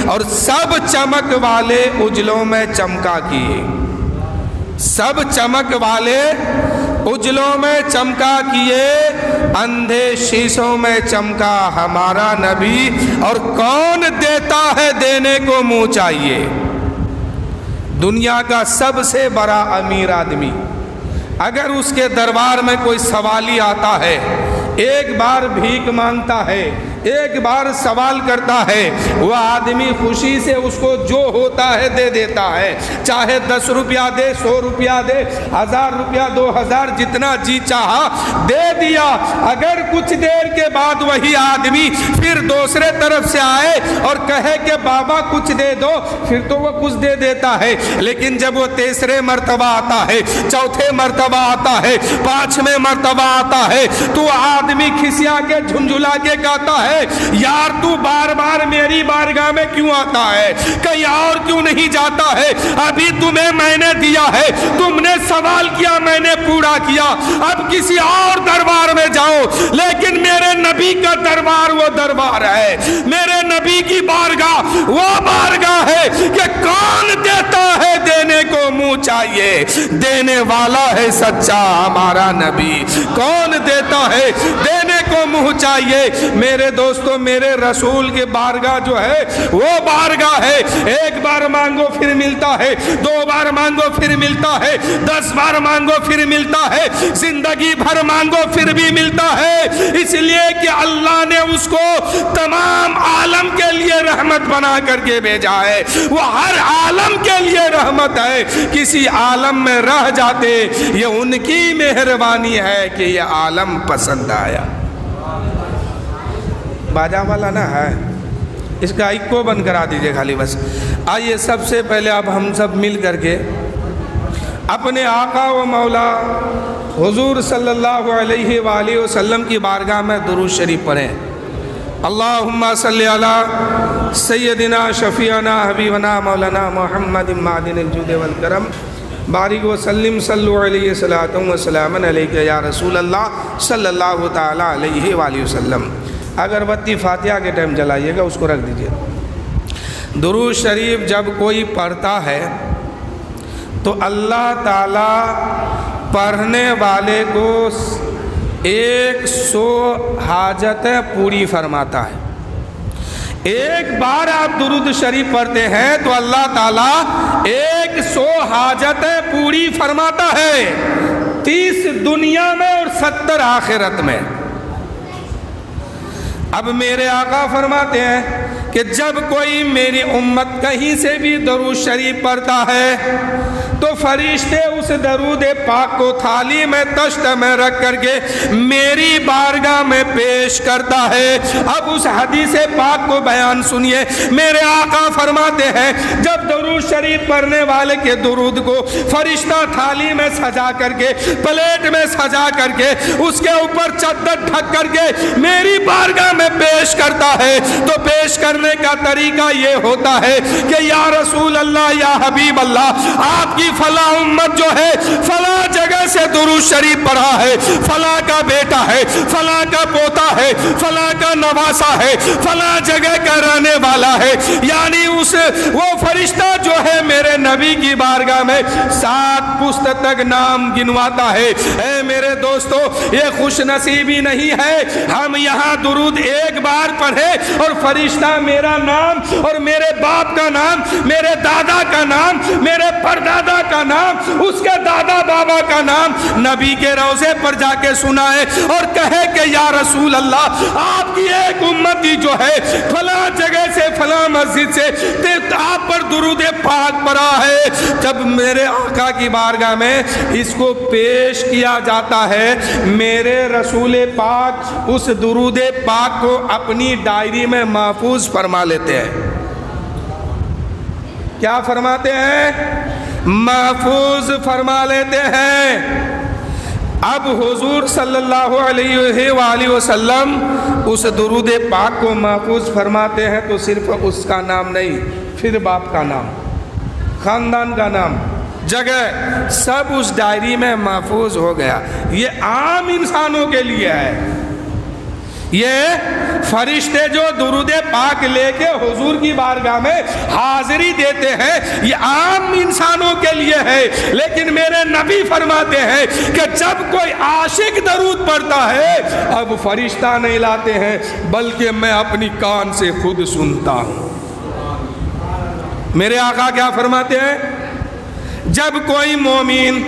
اور سب چمک والے اجلوں میں چمکا کیے، سب چمک والے اجلوں میں چمکا کیے، اندھے شیشوں میں چمکا ہمارا نبی، اور کون دیتا ہے دینے کو منہ چاہیے۔ دنیا کا سب سے بڑا امیر آدمی اگر اس کے دربار میں کوئی سوالی آتا ہے، ایک بار بھیک مانگتا ہے، ایک بار سوال کرتا ہے، وہ آدمی خوشی سے اس کو جو ہوتا ہے دے دیتا ہے، چاہے 10 روپیہ دے، 100 روپیہ دے، 1000 روپیہ، 2000، جتنا جی چاہا دے دیا۔ اگر کچھ دیر کے بعد وہی آدمی پھر دوسرے طرف سے آئے اور کہے کہ بابا کچھ دے دو، پھر تو وہ کچھ دے دیتا ہے، لیکن جب وہ تیسرے مرتبہ آتا ہے، چوتھے مرتبہ آتا ہے، 5ویں مرتبہ آتا ہے، تو آدمی کھسیا کے جھنجھلا کے کہتا ہے، یار تو بار بار میری بارگاہ میں کیوں آتا ہے، کہیں اور کیوں نہیں جاتا ہے؟ ابھی تمہیں میں نے دیا ہے، تم نے سوال کیا، میں نے پورا کیا، اب کسی اور دربار میں جاؤ، لیکن میرے نبی کا دربار وہ دربار ہے، میرے نبی کی بارگاہ وہ بارگاہ ہے کہ کون دیتا ہے دینے کو منہ چاہیے، دینے والا ہے سچا ہمارا نبی، کون دیتا ہے دینے کو منہ چاہیے۔ میرے دوستو، میرے رسول کے بارگاہ جو ہے وہ بارگاہ ہے، ایک بار مانگو پھر ملتا ہے، 2 بار مانگو پھر ملتا ہے، 10 بار مانگو پھر ملتا ہے، زندگی بھر مانگو پھر بھی ملتا ہے، اس لیے کہ اللہ نے اس کو تمام عالم کے لیے رحمت بنا کر کے بھیجا ہے، وہ ہر عالم کے لیے رحمت ہے۔ کسی عالم میں رہ جاتے، یہ ان کی مہربانی ہے کہ یہ عالم پسند آیا۔ باجا والا نہ ہے، اس کا ایکو بند کرا دیجئے خالی بس۔ آئیے سب سے پہلے اب ہم سب مل کر کے اپنے آقا و مولا حضور صلی اللہ علیہ وآلہ وسلم کی بارگاہ میں درود شریف پڑھیں۔ اللہم صلی علی سیدنا شفیعنا حبیبنا مولانا محمد معدن الجود والکرم بارک وسلم صلو علیہ صلاۃ و سلام علیکہ یا رسول اللہ صلی اللہ تعالی علیہ وآلہ وسلم۔ اگربتی فاتحہ کے ٹائم جلائیے گا، اس کو رکھ دیجئے۔ درود شریف جب کوئی پڑھتا ہے تو اللہ تعالیٰ پڑھنے والے کو 100 حاجتیں پوری فرماتا ہے۔ ایک بار آپ درود شریف پڑھتے ہیں تو اللہ تعالیٰ 100 حاجتیں پوری فرماتا ہے، 30 دنیا میں اور 70 آخرت میں۔ اب میرے آقا فرماتے ہیں کہ جب کوئی میری امت کہیں سے بھی درود شریف پڑھتا ہے تو فرشتے اس درود پاک کو تھالی میں تشت میں رکھ کر کے میری بارگاہ میں پیش کرتا ہے۔ اب اس حدیث پاک کو بیان سنیے، میرے آقا فرماتے ہیں جب درود شریف پڑھنے والے کے درود کو فرشتہ تھالی میں سجا کر کے، پلیٹ میں سجا کر کے، اس کے اوپر چادر ڈھک کر کے میری بارگاہ میں پیش کرتا ہے، تو پیش کرنے کا طریقہ یہ ہوتا ہے کہ یا رسول اللہ، یا حبیب اللہ، آپ کی فلاں امت جو ہے فلاں جگہ سے درود شریف پڑھا ہے، فلاں کا بیٹا ہے، فلاں کا پوتا ہے، فلاں کا نواسا ہے، فلاں جگہ کا رہنے والا ہے، یعنی وہ فرشتہ جو ہے میرے نبی کی بارگاہ میں 7 پشت تک نام گنواتا ہے۔ اے میرے دوستو، یہ خوش نصیبی نہیں ہے ہم یہاں درود ایک بار پڑھے اور فرشتہ میرا نام اور میرے باپ کا نام، میرے دادا کا نام، میرے پردادا کا نام، اس کے دادا بابا کا نام نبی کے روضے پر جا کے سنائے اور کہے کہ یا رسول اللہ، آپ کی ایک امتی جو ہے فلاں جگہ سے، فلاں مسجد سے آپ پر درود پاک پڑھا ہے۔ جب میرے آقا کی بارگاہ میں اس کو پیش کیا جاتا ہے، میرے رسول پاک اس درود پاک کو اپنی ڈائری میں محفوظ فرما لیتے ہیں۔ کیا فرماتے ہیں؟ محفوظ فرما لیتے ہیں۔ اب حضور صلی اللہ علیہ وآلہ وسلم اس درود پاک کو محفوظ فرماتے ہیں تو صرف اس کا نام نہیں، پھر باپ کا نام، خاندان کا نام، جگہ، سب اس ڈائری میں محفوظ ہو گیا۔ یہ عام انسانوں کے لیے ہے، یہ فرشتے جو درود پاک لے کے حضور کی بارگاہ میں حاضری دیتے ہیں یہ عام انسانوں کے لیے ہے، لیکن میرے نبی فرماتے ہیں کہ جب کوئی عاشق درود پڑھتا ہے اب فرشتہ نہیں لاتے ہیں بلکہ میں اپنی کان سے خود سنتا ہوں۔ میرے آقا کیا فرماتے ہیں؟ جب کوئی مومن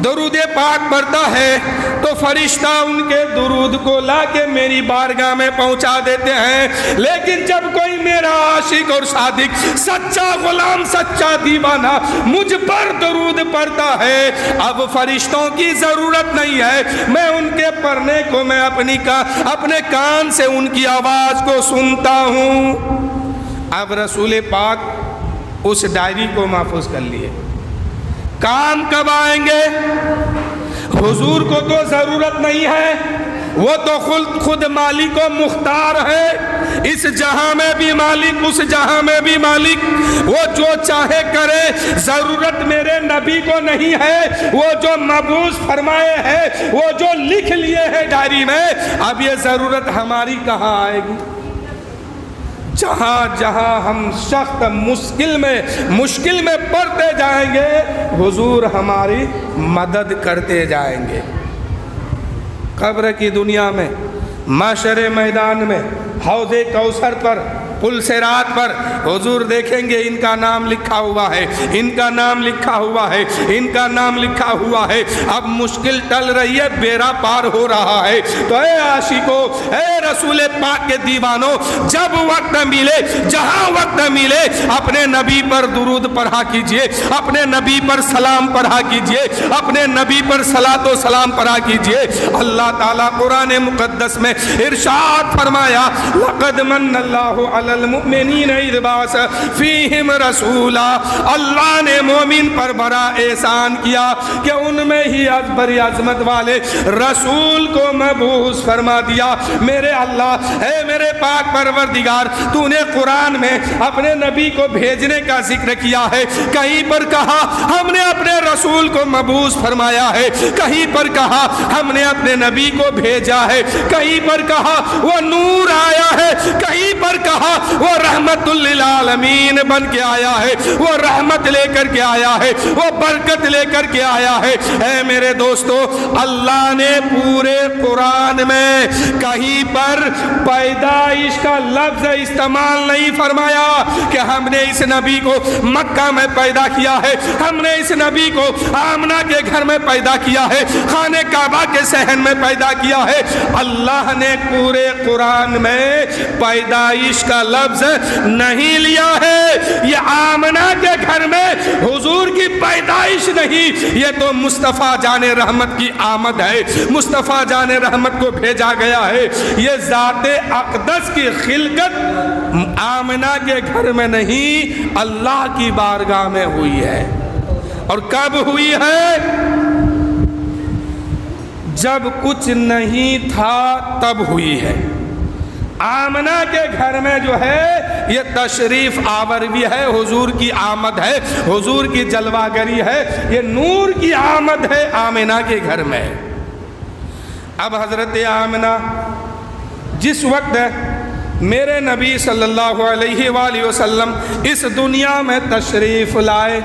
درود پاک پڑھتا ہے تو فرشتہ ان کے درود کو لا کے میری بارگاہ میں پہنچا دیتے ہیں، لیکن جب کوئی میرا عاشق اور صادق سچا غلام سچا دیوانہ مجھ پر درود پڑھتا ہے اب فرشتوں کی ضرورت نہیں ہے، میں ان کے پڑھنے کو میں اپنے کان سے ان کی آواز کو سنتا ہوں۔ اب رسول پاک اس ڈائری کو محفوظ کر لیے، کام کب آئیں گے؟ حضور کو تو ضرورت نہیں ہے، وہ تو خود مالک و مختار ہے، اس جہاں میں بھی مالک اس جہاں میں بھی مالک، وہ جو چاہے کرے، ضرورت میرے نبی کو نہیں ہے، وہ جو مبعوث فرمائے ہیں وہ جو لکھ لیے ہیں ڈائری میں، اب یہ ضرورت ہماری کہاں آئے گی؟ جہاں جہاں ہم سخت مشکل میں پڑتے جائیں گے حضور ہماری مدد کرتے جائیں گے۔ قبر کی دنیا میں، محشر میدان میں، حوض کوثر پر، پل صراط پر حضور دیکھیں گے ان کا نام لکھا ہوا ہے، ان کا نام لکھا ہوا ہے، ان کا نام لکھا ہوا ہے۔ اب مشکل ٹل رہی ہے، بیڑا پار ہو رہا ہے، تو اے عاشقوں، اے رسول پاک کے دیوانوں، جب وقت ملے، جہاں وقت ملے، اپنے نبی پر درود پڑھا کیجئے، اپنے نبی پر سلام پڑھا کیجئے، اپنے نبی پر صلاۃ و سلام پڑھا کیجئے۔ اللہ تعالیٰ قرآن مقدس میں ارشاد فرمایا لقد من اللہ علی المؤمنین اذ بعث فیہم رسولا، اللہ نے مومن پر بڑا احسان کیا کہ ان میں ہی بڑی عظمت والے رسول کو مبعوث فرما دیا۔ میرے اللہ، اے میرے پاک پروردگار، تو نے قرآن میں اپنے نبی کو بھیجنے کا ذکر کیا ہے، کہیں پر کہا ہم نے اپنے رسول کو مبعوث فرمایا ہے، کہیں پر کہا ہم نے اپنے نبی کو بھیجا ہے، کہیں پر کہا وہ نور آیا ہے، کہیں پر کہا وہ رحمت للعالمین بن کے آیا ہے، وہ رحمت لے کر کے آیا ہے، وہ برکت لے کر کے آیا ہے۔ اے میرے دوستو، اللہ نے پورے قرآن میں کہیں پر پیدائش کا لفظ استعمال نہیں فرمایا کہ ہم نے اس نبی کو مکہ میں پیدا کیا ہے، ہم نے اس نبی کو آمنہ کے گھر میں پیدا کیا ہے، خانہ کعبہ کے صحن میں پیدا کیا ہے۔ اللہ نے پورے قرآن میں پیدائش کا لفظ نہیں لیا ہے۔ یہ آمنہ کے گھر میں حضور کی پیدائش نہیں، یہ تو مصطفیٰ جان رحمت کی آمد ہے، مصطفیٰ جان رحمت کو بھیجا گیا ہے۔ یہ ذات اقدس کی خلقت آمنہ کے گھر میں نہیں، اللہ کی بارگاہ میں ہوئی ہے۔ اور کب ہوئی ہے؟ جب کچھ نہیں تھا تب ہوئی ہے۔ آمنہ کے گھر میں جو ہے یہ تشریف آور بھی ہے، حضور کی آمد ہے، حضور کی جلوہ گری ہے، یہ نور کی آمد ہے آمنہ کے گھر میں۔ اب حضرت آمنہ جس وقت میرے نبی صلی اللہ علیہ وآلہ وسلم اس دنیا میں تشریف لائے،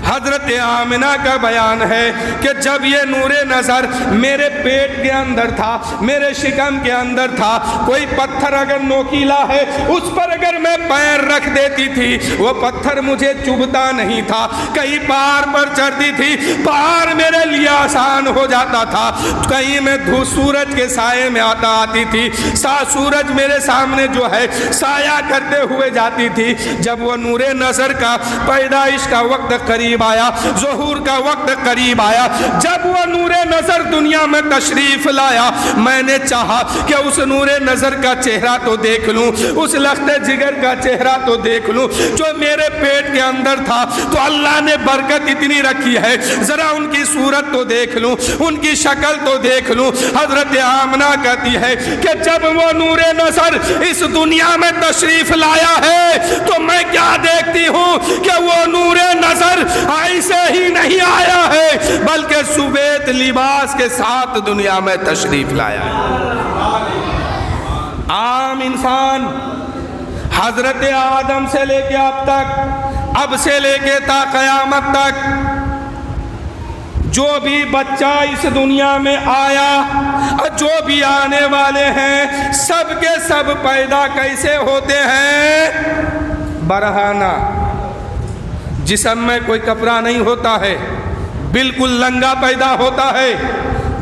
حضرت آمنہ کا بیان ہے کہ جب یہ نور نظر میرے پیٹ کے اندر تھا، میرے شکم کے اندر تھا، کوئی پتھر اگر نوکیلا ہے اس پر اگر میں پیر رکھ دیتی تھی وہ پتھر مجھے چبھتا نہیں تھا، کہیں پہاڑ پر چڑھتی تھی پہاڑ میرے لیے آسان ہو جاتا تھا، کہیں میں سورج کے سائے میں آتی تھی، سورج میرے سامنے جو ہے سایہ کرتے ہوئے جاتی تھی۔ جب وہ نور نظر کا پیدائش کا وقت قریب آیا، ظہور کا وقت قریب آیا، جب وہ نور نظر دنیا میں تشریف لایا، میں نے چاہا کہ اس نور نظر کا چہرہ تو دیکھ لوں، اس لخت جگر کا چہرہ تو دیکھ لوں جو میرے پیٹ کے اندر تھا، تو اللہ نے برکت اتنی رکھی ہے ذرا ان کی صورت تو دیکھ لوں، ان کی شکل تو دیکھ لوں۔ حضرت آمنہ کہتی ہے کہ جب وہ نور نظر اس دنیا میں تشریف لایا ہے تو میں کیا دیکھتی ہوں کہ وہ نور نظر ایسے ہی نہیں آیا ہے بلکہ سفید لباس کے ساتھ دنیا میں تشریف لایا ہے۔ عام انسان حضرت آدم سے لے کے اب تک، اب سے لے کے تا قیامت تک جو بھی بچہ اس دنیا میں آیا اور جو بھی آنے والے ہیں، سب کے سب پیدا کیسے ہوتے ہیں؟ برہنہ، جسم میں کوئی کپڑا نہیں ہوتا ہے، بالکل ننگا پیدا ہوتا ہے،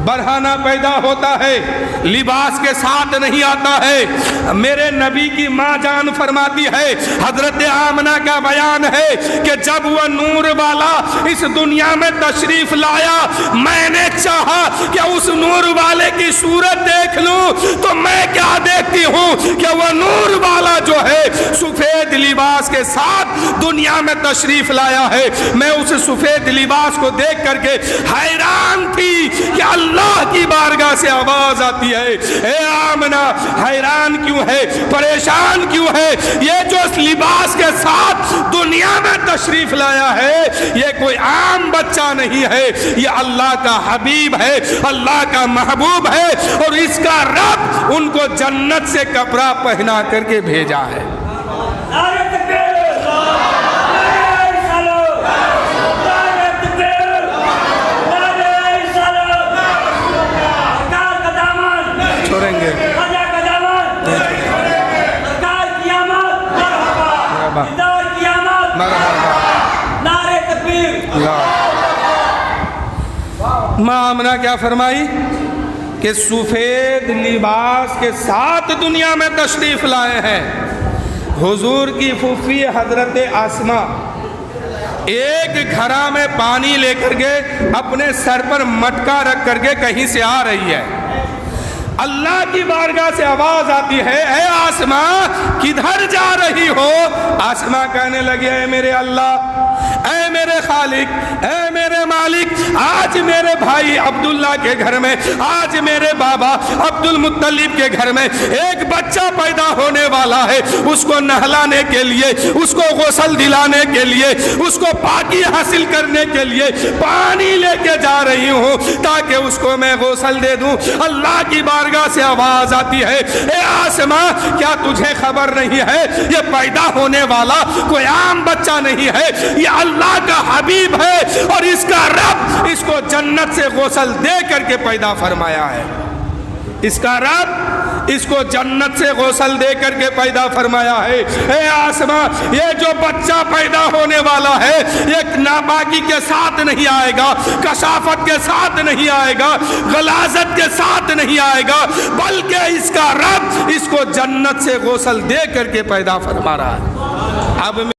برہنہ پیدا ہوتا ہے، لباس کے ساتھ نہیں آتا ہے۔ میرے نبی کی ماں جان فرماتی ہے، حضرت آمنہ کا بیان ہے کہ جب وہ نور والا اس دنیا میں تشریف لایا، میں نے چاہا کہ اس نور والے کی صورت دیکھ لوں، تو میں کیا دیکھتی ہوں کہ وہ نور والا جو ہے سفید لباس کے ساتھ دنیا میں تشریف لایا ہے۔ میں اس سفید لباس کو دیکھ کر کے حیران تھی کہ اللہ کی بارگاہ سے آواز آتی ہے، اے آمنہ حیران کیوں ہے، پریشان کیوں ہے؟ یہ جو اس لباس کے ساتھ دنیا میں تشریف لایا ہے، یہ کوئی عام بچہ نہیں ہے، یہ اللہ کا حبیب ہے، اللہ کا محبوب ہے، اور اس کا رب ان کو جنت سے کپڑا پہنا کر کے بھیجا ہے۔ چھوڑیں گے ماں آمنہ کیا فرمائی کہ سفید لباس کے ساتھ دنیا میں تشریف لائے ہیں۔ حضور کی پھوپھی حضرت آسمہ ایک گھڑا میں پانی لے کر کے اپنے سر پر مٹکا رکھ کر کے کہیں سے آ رہی ہے۔ اللہ کی بارگاہ سے آواز آتی ہے، اے آسمہ کدھر جا رہی ہو؟ آسمہ کہنے لگے، اے میرے اللہ، اے میرے خالق، اے میرے مالک، آج میرے بھائی عبداللہ کے گھر میں، آج میرے بابا عبد المطلب کے گھر میں ایک بچہ پیدا ہونے والا ہے۔ اس کو نہلانے کے لیے، اس کو غسل دلانے کے لیے، اس کو پاکی حاصل کرنے کے لیے پانی لے کے جا رہی ہوں تاکہ اس کو میں غسل دے دوں۔ اللہ کی بارگاہ سے آواز آتی ہے، اے آسماں کیا تجھے خبر نہیں ہے یہ پیدا ہونے والا کوئی عام بچہ نہیں ہے، یہ اللہ کا حبیب ہے، اور اس کا رب اس کو جنت سے غسل دے کر کے پیدا فرمایا ہے۔ اس کا رب اس کو جنت سے غسل دے کر کے پیدا فرمایا ہے۔ اے آسماں یہ جو بچہ پیدا ہونے والا ہے ایک ناپاکی کے ساتھ نہیں آئے گا، کثافت کے ساتھ نہیں آئے گا، غلاظت کے ساتھ نہیں آئے گا، بلکہ اس کا رب اس کو جنت سے غسل دے کر کے پیدا فرما رہا ہے۔ اب